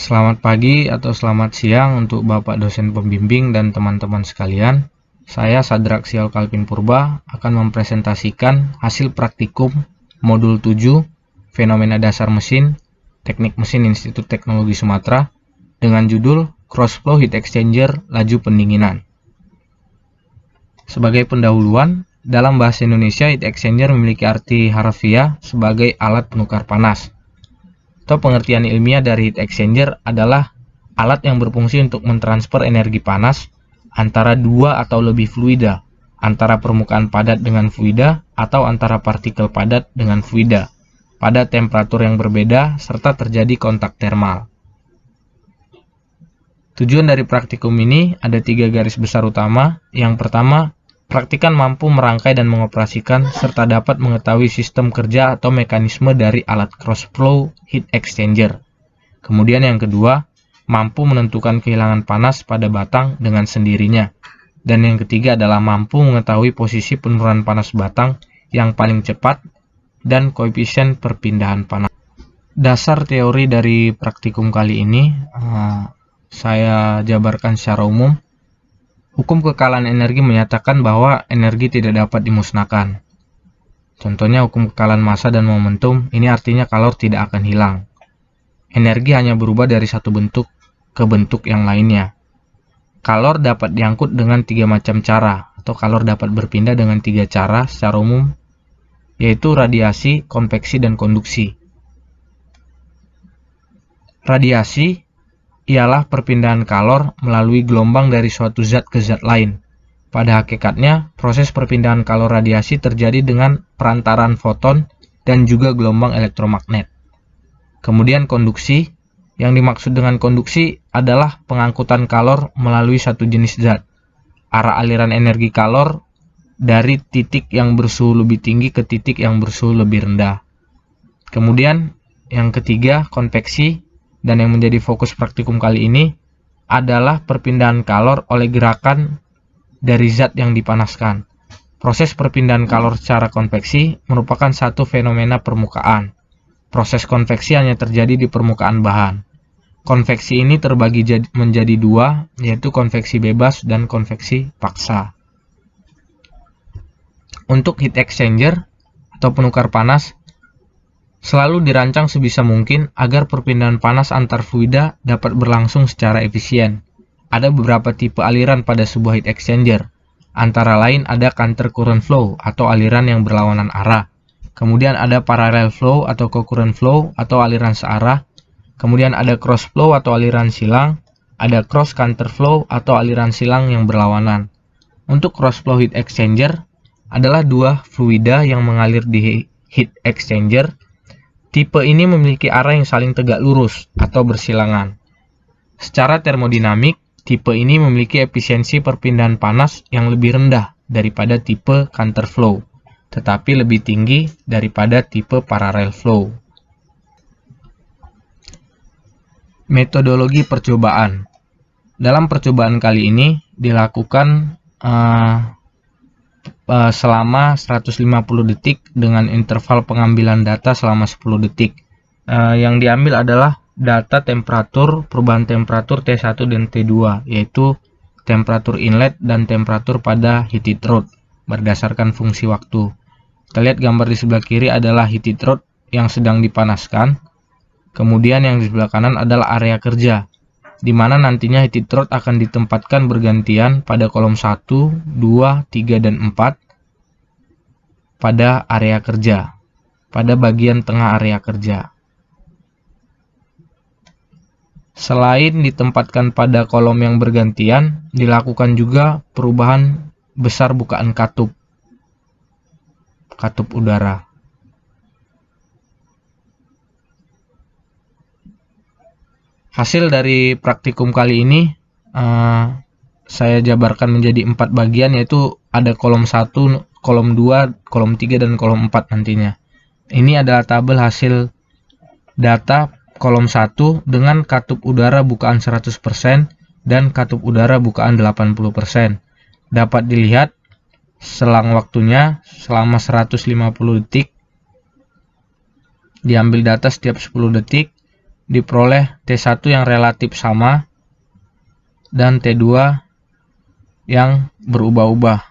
Selamat pagi atau selamat siang untuk Bapak dosen pembimbing dan teman-teman sekalian. Saya Sadrak Sial Kalvin Purba akan mempresentasikan hasil praktikum modul 7 Fenomena Dasar Mesin Teknik Mesin Institut Teknologi Sumatera dengan judul Cross Flow Heat Exchanger Laju Pendinginan. Sebagai pendahuluan, dalam bahasa Indonesia heat exchanger memiliki arti harfiah sebagai alat penukar panas. Atau pengertian ilmiah dari heat exchanger adalah alat yang berfungsi untuk mentransfer energi panas antara dua atau lebih fluida, antara permukaan padat dengan fluida atau antara partikel padat dengan fluida, pada temperatur yang berbeda serta terjadi kontak termal. Tujuan dari praktikum ini ada 3 garis besar utama. Yang pertama, praktikan mampu merangkai dan mengoperasikan serta dapat mengetahui sistem kerja atau mekanisme dari alat cross flow heat exchanger. Kemudian yang kedua, mampu menentukan kehilangan panas pada batang dengan sendirinya. Dan yang ketiga adalah mampu mengetahui posisi penurunan panas batang yang paling cepat dan koefisien perpindahan panas. Dasar teori dari praktikum kali ini saya jabarkan secara umum. Hukum kekalahan energi menyatakan bahwa energi tidak dapat dimusnahkan. Contohnya hukum kekalahan massa dan momentum, ini artinya kalor tidak akan hilang. Energi hanya berubah dari satu bentuk ke bentuk yang lainnya. Kalor dapat diangkut dengan 3 macam cara, atau kalor dapat berpindah dengan 3 cara secara umum, yaitu radiasi, konveksi, dan konduksi. Radiasi ialah perpindahan kalor melalui gelombang dari suatu zat ke zat lain. Pada hakikatnya, proses perpindahan kalor radiasi terjadi dengan perantaran foton dan juga gelombang elektromagnet. Kemudian konduksi, yang dimaksud dengan konduksi adalah pengangkutan kalor melalui satu jenis zat. Arah aliran energi kalor dari titik yang bersuhu lebih tinggi ke titik yang bersuhu lebih rendah. Kemudian yang ketiga, konveksi. Dan yang menjadi fokus praktikum kali ini adalah perpindahan kalor oleh gerakan dari zat yang dipanaskan. Proses perpindahan kalor secara konveksi merupakan satu fenomena permukaan. Proses konveksi hanya terjadi di permukaan bahan. Konveksi ini terbagi menjadi 2, yaitu konveksi bebas dan konveksi paksa. Untuk heat exchanger atau penukar panas, selalu dirancang sebisa mungkin agar perpindahan panas antar fluida dapat berlangsung secara efisien. Ada beberapa tipe aliran pada sebuah heat exchanger. Antara lain ada counter current flow atau aliran yang berlawanan arah. Kemudian ada parallel flow atau co-current flow atau aliran searah. Kemudian ada cross flow atau aliran silang. Ada cross counter flow atau aliran silang yang berlawanan. Untuk cross flow heat exchanger adalah 2 fluida yang mengalir di heat exchanger. Tipe ini memiliki arah yang saling tegak lurus atau bersilangan. Secara termodinamik, tipe ini memiliki efisiensi perpindahan panas yang lebih rendah daripada tipe counter flow, tetapi lebih tinggi daripada tipe parallel flow. Metodologi percobaan. Dalam percobaan kali ini dilakukan selama 150 detik dengan interval pengambilan data selama 10 detik. Yang diambil adalah data temperatur, perubahan temperatur T1 dan T2, yaitu temperatur inlet dan temperatur pada heated rod berdasarkan fungsi waktu. Kita lihat gambar di sebelah kiri adalah heated rod yang sedang dipanaskan. Kemudian yang di sebelah kanan adalah area kerja, di mana nantinya heated rod akan ditempatkan bergantian pada kolom 1, 2, 3, dan 4 pada area kerja, pada bagian tengah area kerja. Selain ditempatkan pada kolom yang bergantian, dilakukan juga perubahan besar bukaan katup udara. Hasil dari praktikum kali ini saya jabarkan menjadi 4 bagian, yaitu ada kolom 1, kolom 2, kolom 3, dan kolom 4 nantinya. Ini adalah tabel hasil data kolom 1 dengan katup udara bukaan 100% dan katup udara bukaan 80%. Dapat dilihat selang waktunya selama 150 detik. Diambil data setiap 10 detik. diperoleh T1 yang relatif sama dan T2 yang berubah-ubah.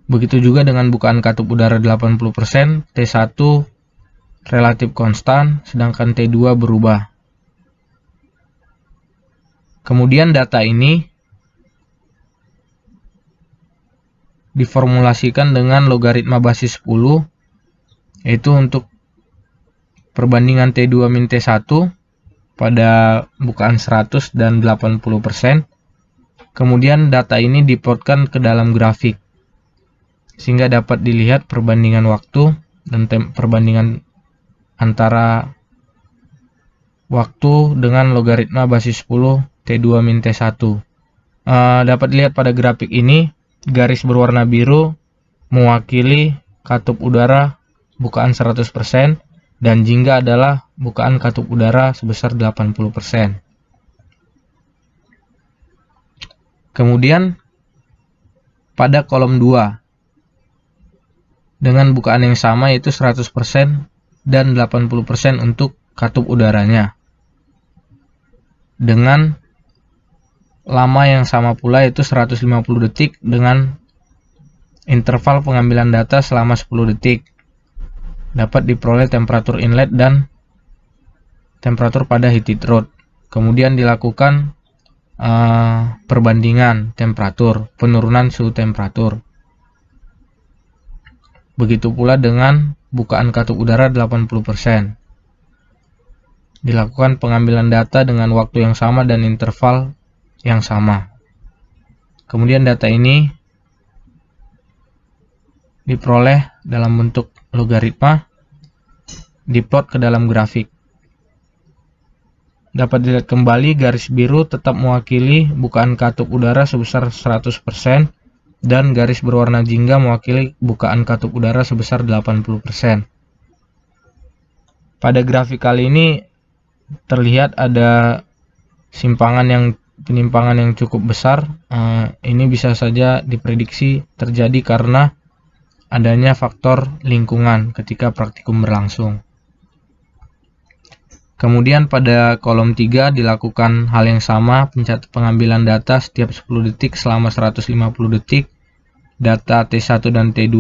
Begitu juga dengan bukaan katup udara 80%, T1 relatif konstan, sedangkan T2 berubah. Kemudian data ini diformulasikan dengan logaritma basis 10, yaitu untuk perbandingan T2 min T1 pada bukaan 100 dan 80%. Kemudian data ini diplotkan ke dalam grafik, sehingga dapat dilihat perbandingan waktu dan perbandingan antara waktu dengan logaritma basis 10 T2 min T1. Dapat dilihat pada grafik ini, garis berwarna biru mewakili katup udara bukaan 100% dan jingga adalah bukaan katup udara sebesar 80%. Kemudian pada kolom 2 dengan bukaan yang sama yaitu 100% dan 80% untuk katup udaranya. Dengan lama yang sama pula yaitu 150 detik dengan interval pengambilan data selama 10 detik. Dapat diperoleh temperatur inlet dan temperatur pada heat rod. Kemudian dilakukan perbandingan temperatur, penurunan suhu temperatur. Begitu pula dengan bukaan katup udara 80%. Dilakukan pengambilan data dengan waktu yang sama dan interval yang sama. Kemudian data ini diperoleh dalam bentuk logaritma, diplot ke dalam grafik. Dapat dilihat kembali garis biru tetap mewakili bukaan katup udara sebesar 100% dan garis berwarna jingga mewakili bukaan katup udara sebesar 80%. Pada grafik kali ini terlihat ada penyimpangan yang cukup besar. Ini bisa saja diprediksi terjadi karena adanya faktor lingkungan ketika praktikum berlangsung. Kemudian pada kolom 3 dilakukan hal yang sama, pengambilan data setiap 10 detik selama 150 detik. Data T1 dan T2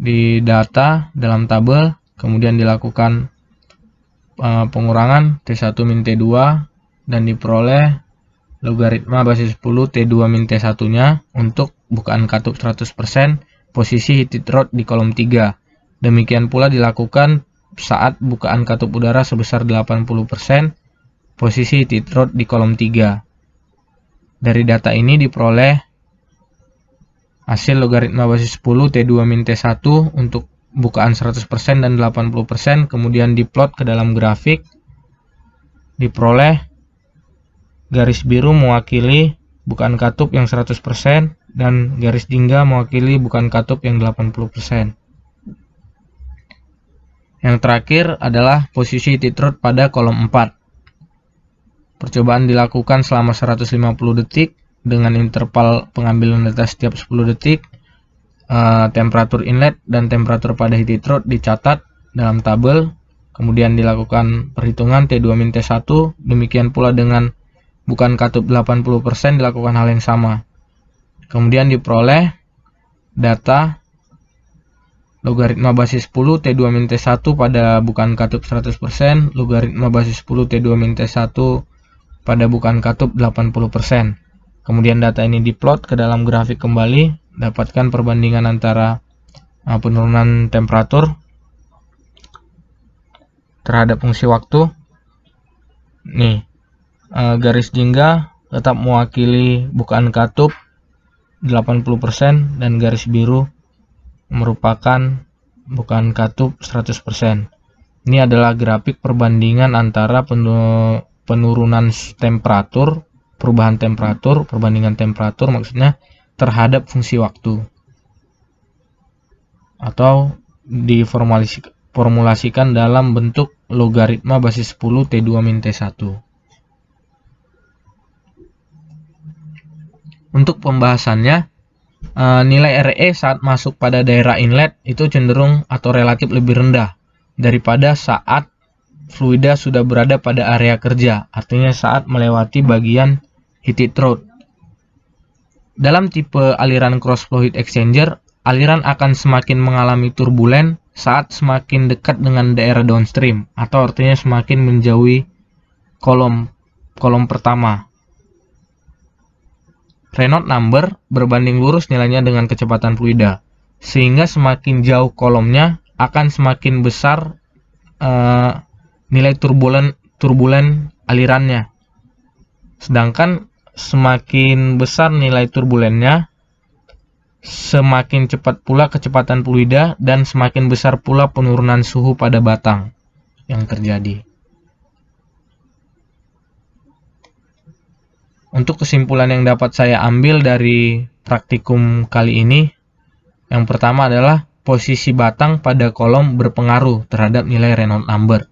didata dalam tabel, kemudian dilakukan pengurangan T1 min T2 dan diperoleh logaritma basis 10 T2 min T1 nya untuk bukaan katup 100%, posisi heat rod di kolom 3. Demikian pula dilakukan saat bukaan katup udara sebesar 80%, posisi heat rod di kolom 3. Dari data ini diperoleh hasil logaritma basis 10 T2 min T1 untuk bukaan 100% dan 80%, kemudian diplot ke dalam grafik. Diperoleh garis biru mewakili bukaan katup yang 100% dan garis jingga mewakili bukaan katup yang 80%. Yang terakhir adalah posisi heat rod pada kolom 4. Percobaan dilakukan selama 150 detik dengan interval pengambilan data setiap 10 detik. Temperatur inlet dan temperatur pada heat rod dicatat dalam tabel. Kemudian dilakukan perhitungan T2 min T1. Demikian pula dengan bukaan katup 80% dilakukan hal yang sama. Kemudian diperoleh data logaritma basis 10 T2 min T1 pada bukaan katup 100%, logaritma basis 10 T2 min T1 pada bukaan katup 80%. Kemudian data ini diplot ke dalam grafik kembali, dapatkan perbandingan antara penurunan temperatur terhadap fungsi waktu. Nih, garis jingga tetap mewakili bukaan katup 80% dan garis biru merupakan bukaan katup 100%. Ini adalah grafik perbandingan antara penurunan temperatur, perbandingan temperatur maksudnya terhadap fungsi waktu, atau diformulasikan dalam bentuk logaritma basis 10 T2 min T1. Untuk pembahasannya, nilai RE saat masuk pada daerah inlet itu cenderung atau relatif lebih rendah daripada saat fluida sudah berada pada area kerja, artinya saat melewati bagian heated throat. Dalam tipe aliran cross flow heat exchanger, aliran akan semakin mengalami turbulen saat semakin dekat dengan daerah downstream, atau artinya semakin menjauhi kolom pertama. Reynolds number berbanding lurus nilainya dengan kecepatan fluida, sehingga semakin jauh kolomnya akan semakin besar nilai turbulen alirannya. Sedangkan semakin besar nilai turbulennya, semakin cepat pula kecepatan fluida dan semakin besar pula penurunan suhu pada batang yang terjadi. Untuk kesimpulan yang dapat saya ambil dari praktikum kali ini, yang pertama adalah posisi batang pada kolom berpengaruh terhadap nilai Reynolds number.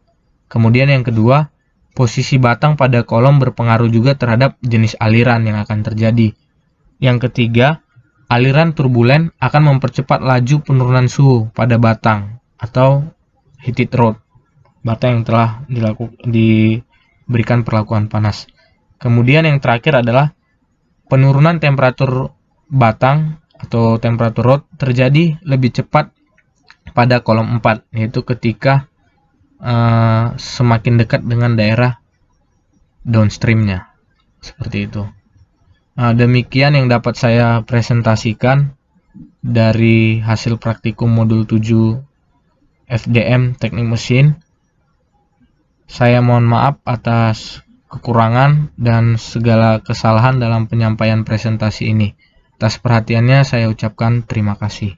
Kemudian yang kedua, posisi batang pada kolom berpengaruh juga terhadap jenis aliran yang akan terjadi. Yang ketiga, aliran turbulen akan mempercepat laju penurunan suhu pada batang atau heated throat, batang yang telah diberikan perlakuan panas. Kemudian yang terakhir adalah penurunan temperatur batang atau temperatur rod terjadi lebih cepat pada kolom 4, yaitu ketika semakin dekat dengan daerah downstreamnya. Seperti itu. Demikian yang dapat saya presentasikan dari hasil praktikum modul 7 FDM Teknik Mesin. Saya mohon maaf atas kekurangan dan segala kesalahan dalam penyampaian presentasi ini. Atas perhatiannya saya ucapkan terima kasih.